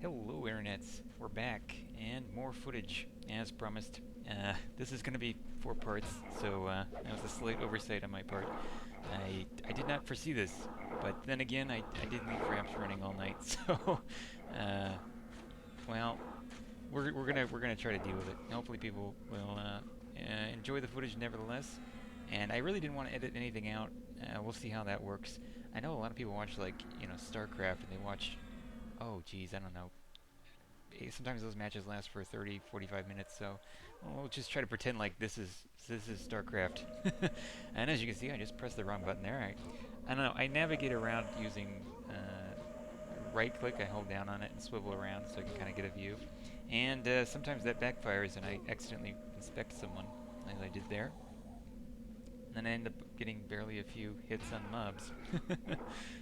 Hello, internets. We're back, and more footage, as promised. This is going to be 4 parts, so that was a slight oversight on my part. I did not foresee this, but then again, I did leave ramps running all night, so uh, well, we're gonna try to deal with it. Hopefully, people will enjoy the footage nevertheless. And I really didn't want to edit anything out. We'll see how that works. I know a lot of people watch like StarCraft, and they watch, oh geez, I don't know, sometimes those matches last for 30, 45 minutes, so we'll just try to pretend like this is StarCraft. And as you can see, I just pressed the wrong button there. I don't know. I navigate around using right click. I hold down on it and swivel around so I can kind of get a view. And sometimes that backfires and I accidentally inspect someone, as I did there. And then I end up getting barely a few hits on mobs.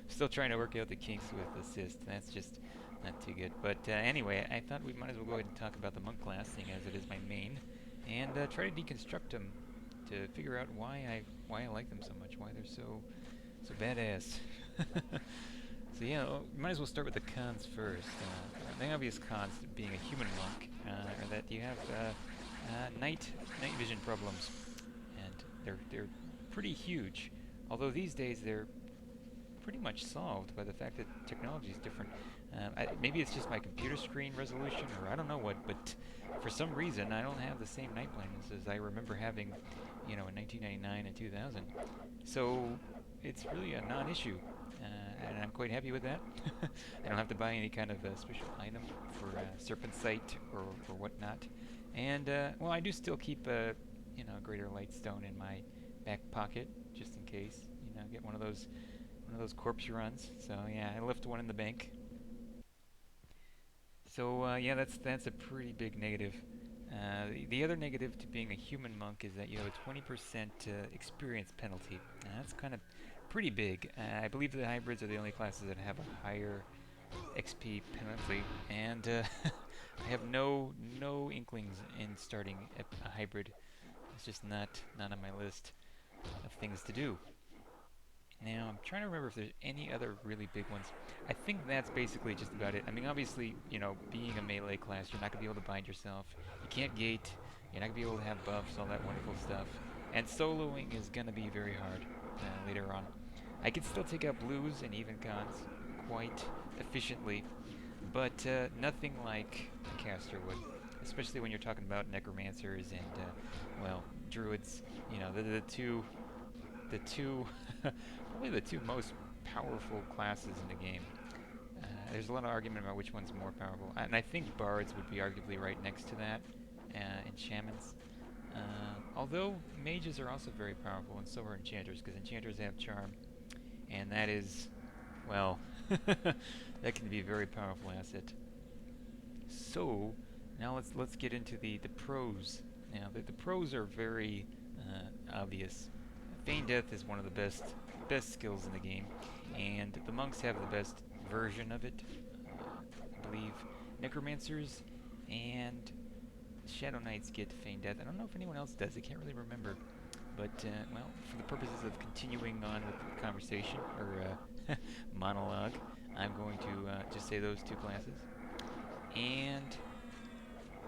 Still trying to work out the kinks with assist. That's just not too good. But anyway, I thought we might as well go ahead and talk about the monk class, seeing as it is my main, and try to deconstruct them to figure out why I like them so much, why they're so badass. So yeah, might as well start with the cons first. The obvious cons to being a human monk are that you have night vision problems, and they're pretty huge. Although these days they're pretty much solved by the fact that technology is different. Maybe it's just my computer screen resolution, or I don't know what, but for some reason I don't have the same night blindness as I remember having, in 1999 and 2000. So it's really a non-issue, and I'm quite happy with that. I don't have to buy any kind of special item for Serpent Sight or whatnot. And well, I do still keep a greater light stone in my back pocket just in case. Get one of those corpse runs. So yeah, I left one in the bank. So yeah, that's a pretty big negative. The other negative to being a human monk is that you have a 20% experience penalty. That's kind of pretty big. I believe the hybrids are the only classes that have a higher XP penalty, and I have no inklings in starting a hybrid. It's just not on my list of things to do. Now, I'm trying to remember if there's any other really big ones. I think that's basically just about it. I mean, obviously, being a melee class, you're not going to be able to bind yourself. You can't gate. You're not going to be able to have buffs, all that wonderful stuff. And soloing is going to be very hard later on. I can still take out blues and even cons quite efficiently, but nothing like a caster would. Especially when you're talking about necromancers and, well, druids. The two probably the two most powerful classes in the game. There's a lot of argument about which one's more powerful, and I think bards would be arguably right next to that, and shamans. Although mages are also very powerful, and so are enchanters, because enchanters have charm, and that is, well, that can be a very powerful asset. So now let's get into the pros. Now the pros are very obvious. Feign Death is one of the best skills in the game, and the monks have the best version of it. I believe Necromancers and Shadow Knights get Feign Death. I don't know if anyone else does. I can't really remember. But, well, for the purposes of continuing on with the conversation, or monologue, I'm going to just say those two classes. And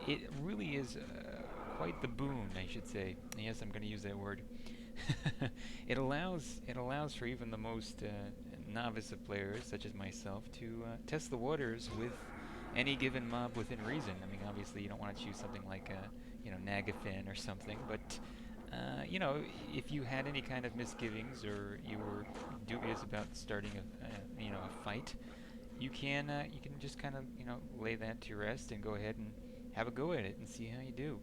it really is quite the boon, I should say. Yes, I'm going to use that word. It allows for even the most novice of players, such as myself, to test the waters with any given mob within reason. I mean, obviously, you don't want to choose something like Nagathyn or something, but if you had any kind of misgivings or you were dubious about starting a fight, you can just kind of lay that to rest and go ahead and have a go at it and see how you do.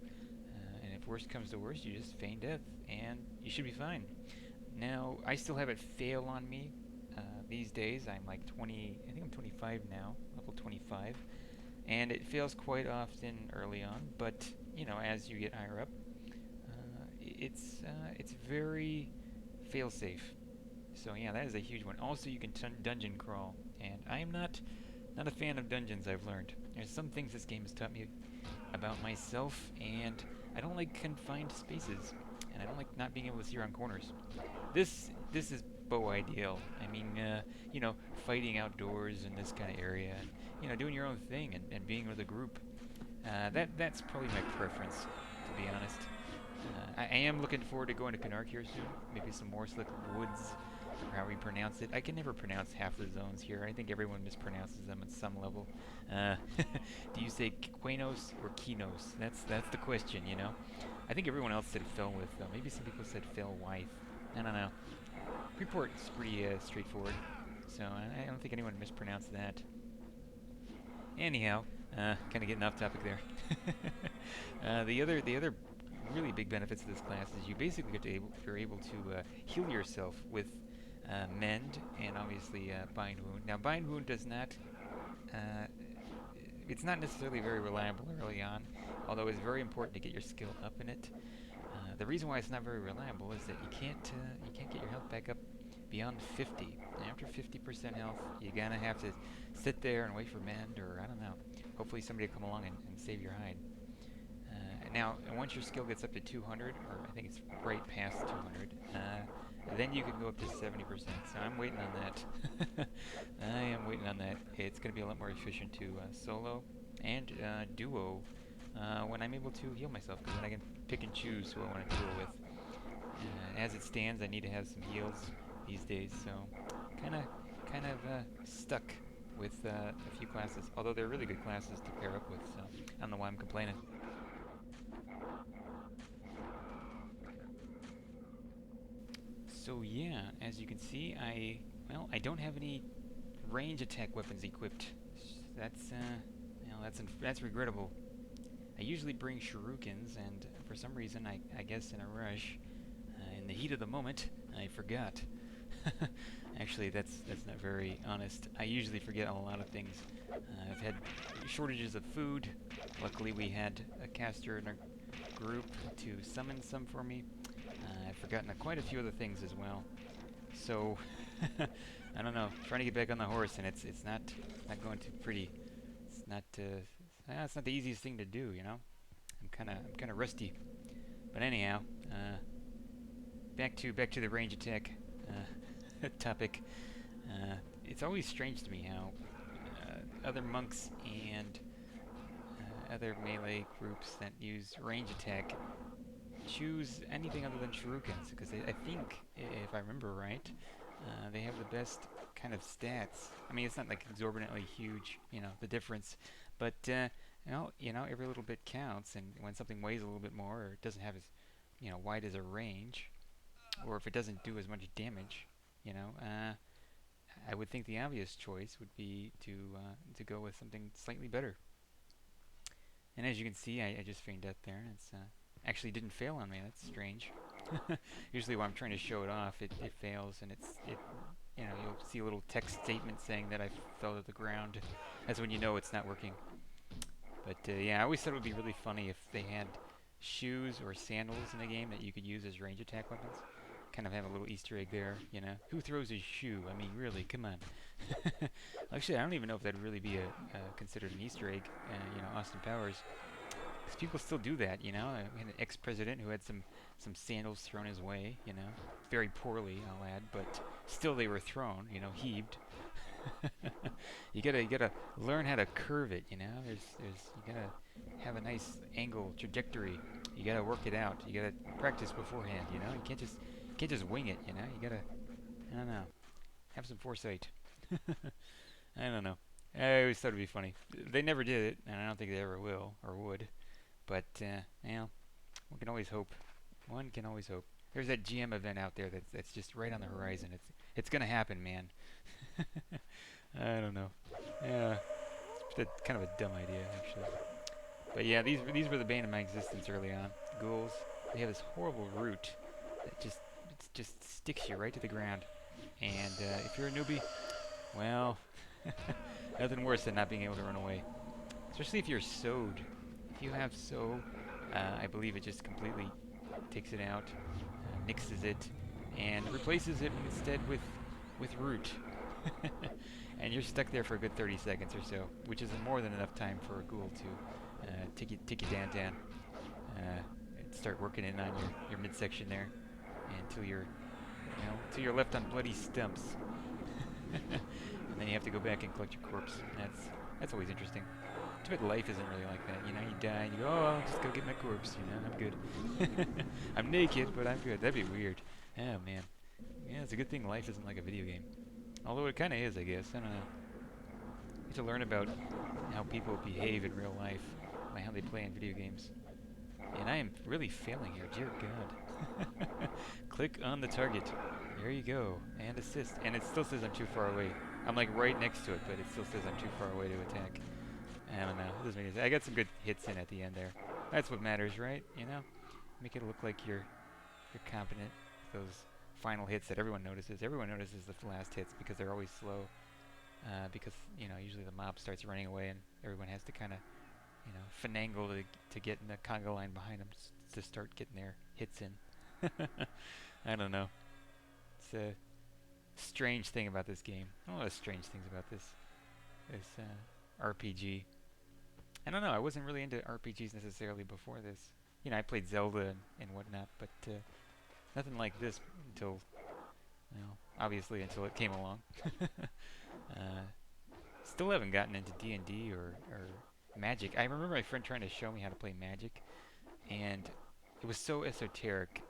And if worst comes to worst, you just feign death and you should be fine. Now I still have it fail on me these days. I'm like 20. I think I'm 25 now, level 25, and it fails quite often early on. But as you get higher up, it's very fail safe. So yeah, that is a huge one. Also, you can dungeon crawl, and I am not a fan of dungeons. I've learned there's some things this game has taught me about myself, and I don't like confined spaces, and I don't like not being able to see around corners. This is bow ideal. I mean, fighting outdoors in this kind of area, doing your own thing and being with a group. That's probably my preference, to be honest. I am looking forward to going to Canark here soon. Maybe some more Slick Woods, or how we pronounce it. I can never pronounce half the zones here. I think everyone mispronounces them at some level. Do you say Quenos or Kinos? That's the question. I think everyone else said Felwith, though. Maybe some people said Felwythe. I don't know. Report's pretty straightforward, so I don't think anyone mispronounced that. Anyhow, kind of getting off topic there. The other really big benefits of this class is you basically you're able to heal yourself with Mend and obviously Bind Wound. Now Bind Wound does not it's not necessarily very reliable early on, although it's very important to get your skill up in it. The reason why it's not very reliable is that you can't get your health back up beyond 50. And after 50% health, you're gonna have to sit there and wait for Mend, or I don't know. Hopefully somebody will come along and save your hide. Now, once your skill gets up to 200, or I think it's right past 200, then you can go up to 70%. So I'm waiting on that. I am waiting on that. It's going to be a lot more efficient to solo and duo when I'm able to heal myself, because then I can pick and choose who I want to duo with. As it stands, I need to have some heals these days, so kind of stuck with a few classes. Although they're really good classes to pair up with, so I don't know why I'm complaining. So yeah, as you can see, I don't have any range attack weapons equipped. That's that's regrettable. I usually bring shurikens, and for some reason, I guess in a rush, in the heat of the moment, I forgot. Actually, that's not very honest. I usually forget a lot of things. I've had shortages of food. Luckily, we had a caster in our group to summon some for me. I've forgotten quite a few other things as well. So, I don't know. Trying to get back on the horse, and it's not going too pretty. It's not the easiest thing to do. I'm kind of rusty. But anyhow, back to the range attack topic. It's always strange to me how other monks and other melee groups that use range attack choose anything other than shurikens, because I think, if I remember right, they have the best kind of stats. I mean, it's not like exorbitantly huge, the difference, but every little bit counts, and when something weighs a little bit more, or it doesn't have as, wide as a range, or if it doesn't do as much damage, I would think the obvious choice would be to go with something slightly better. And as you can see, I just feigned death there. It's actually didn't fail on me. That's strange. Usually when I'm trying to show it off, it fails, and you'll see a little text statement saying that I fell to the ground. That's when you know it's not working. But yeah, I always thought it would be really funny if they had shoes or sandals in the game that you could use as range attack weapons. Kind of have a little Easter egg there, Who throws a shoe? I mean, really, come on. Actually, I don't even know if that'd really be considered an Easter egg, Austin Powers. Because people still do that, We had an ex-president who had some sandals thrown his way, Very poorly, I'll add, but still they were thrown, heaved. You gotta learn how to curve it, you gotta have a nice angle trajectory. You gotta work it out. You gotta practice beforehand, You can't just wing it, You gotta, I don't know, have some foresight. I don't know. I always thought it'd be funny. They never did it, and I don't think they ever will or would. But one can always hope. One can always hope. There's that GM event out there that's just right on the horizon. It's gonna happen, man. I don't know. Yeah, it's kind of a dumb idea, actually. But yeah, these were the bane of my existence early on. Ghouls. They have this horrible root that just sticks you right to the ground. And if you're a newbie, well, nothing worse than not being able to run away. Especially if you're sewed. If you have sew, I believe it just completely takes it out, nixes it, and replaces it instead with root. And you're stuck there for a good 30 seconds or so, which is more than enough time for a ghoul to take you down, and start working in on your midsection there, until you're left on bloody stumps. And then you have to go back and collect your corpse. That's That's always interesting. Too bad life isn't really like that. You know, you die and you go, oh, I'll just go get my corpse. You know, I'm good. I'm naked, but I'm good. That'd be weird. Oh man. Yeah, it's a good thing life isn't like a video game. Although it kind of is, I guess. I don't know. You get to learn about how people behave in real life by how they play in video games. And I am really failing here, dear God. Click on the target. There you go. And assist. And it still says I'm too far away. I'm like right next to it, but it still says I'm too far away to attack. I don't know. It doesn't make any sense. I got some good hits in at the end there. That's what matters, right? You know? Make it look like you're competent. Those final hits that everyone notices. Everyone notices the last hits because they're always slow. Because, you know, usually the mob starts running away and everyone has to kind of, you know, finagle to get in the conga line behind them to start getting their hits in. I don't know. It's a strange thing about this game. A lot of strange things about this RPG. I don't know. I wasn't really into RPGs necessarily before this. You know, I played Zelda and whatnot, but nothing like this until, well, obviously until it came along. Still haven't gotten into D&D or Magic. I remember my friend trying to show me how to play Magic, and it was so esoteric.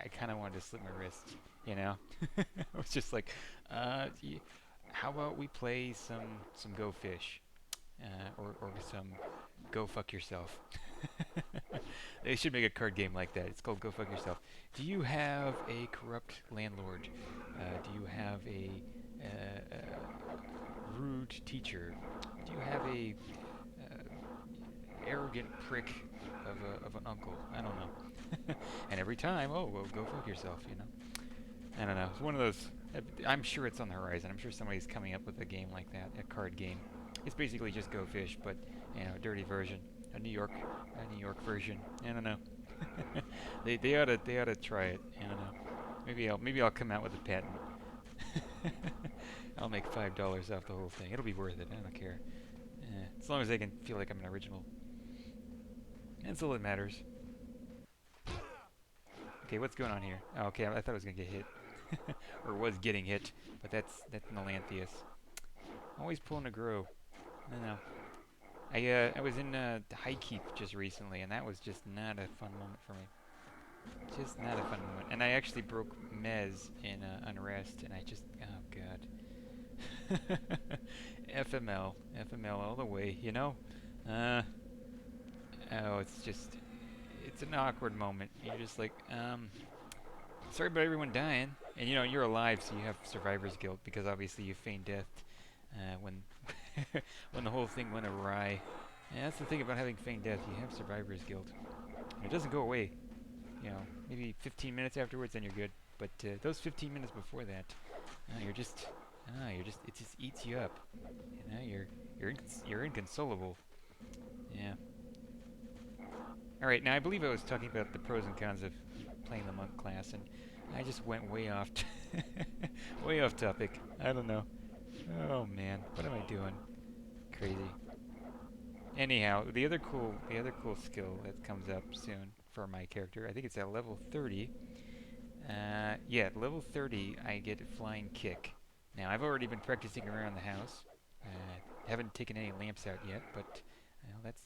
I kind of wanted to slip my wrist, you know. I was just like, how about we play some Go Fish, or some Go Fuck Yourself. They should make a card game like that. It's called Go Fuck Yourself. Do you have a corrupt landlord? Do you have a rude teacher? Do you have a arrogant prick of an uncle? I don't know. And every time, oh, well, go fuck yourself, you know? I don't know. It's one of those. I'm sure it's on the horizon. I'm sure somebody's coming up with a game like that, a card game. It's basically just Go Fish, but you know, a dirty version, a New York version. I don't know. they ought to try it. I don't know. Maybe I'll come out with a patent. I'll make $5 off the whole thing. It'll be worth it. I don't care. As long as I can feel like I'm an original. That's all that matters. Okay, what's going on here? Oh, okay, I thought I was gonna get hit, or was getting hit, but that's Melanthius. Always pulling a grow. I don't know. I was in High Keep just recently, and that was just not a fun moment for me. Just not a fun moment. And I actually broke Mez in Unrest, and I just, oh god. FML all the way, you know? Oh, it's an awkward moment. You're just like, sorry about everyone dying. And you know, you're alive, so you have survivor's guilt, because obviously you feigned death when when the whole thing went awry. And that's the thing about having feigned death, you have survivor's guilt. And it doesn't go away. You know, maybe 15 minutes afterwards, then you're good. But those 15 minutes before that, it just eats you up. You know, you're inconsolable. Yeah. All right, now I believe I was talking about the pros and cons of playing the monk class, and I just went way off, way off topic. I don't know. Oh man, what am I doing? Crazy. Anyhow, the other cool skill that comes up soon for my character, I think it's at level 30. Yeah, at level 30, I get a flying kick. Now, I've already been practicing around the house. Haven't taken any lamps out yet, but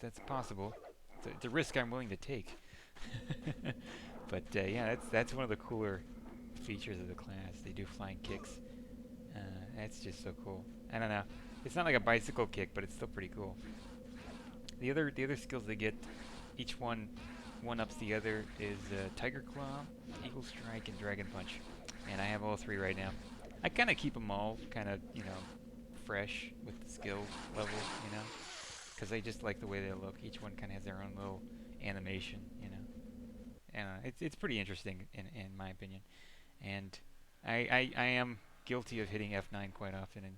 that's possible. It's a risk I'm willing to take. But yeah, that's one of the cooler features of the class. They do flying kicks. That's just so cool. I don't know. It's not like a bicycle kick, but it's still pretty cool. The other skills they get, each one ups the other, is Tiger Claw, Eagle Strike, and Dragon Punch. And I have all three right now. I kind of keep them all kind of, you know, fresh with the skill level, you know, because I just like the way they look. Each one kind of has their own little animation, you know. And it's pretty interesting in my opinion. And I am guilty of hitting F9 quite often and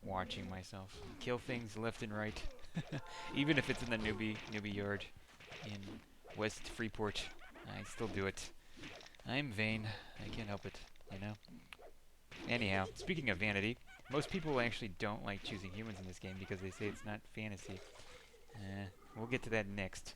watching myself kill things left and right, even if it's in the newbie yard in West Freeport. I still do it. I'm vain. I can't help it, you know. Anyhow, speaking of vanity, most people actually don't like choosing humans in this game because they say it's not fantasy. We'll get to that next.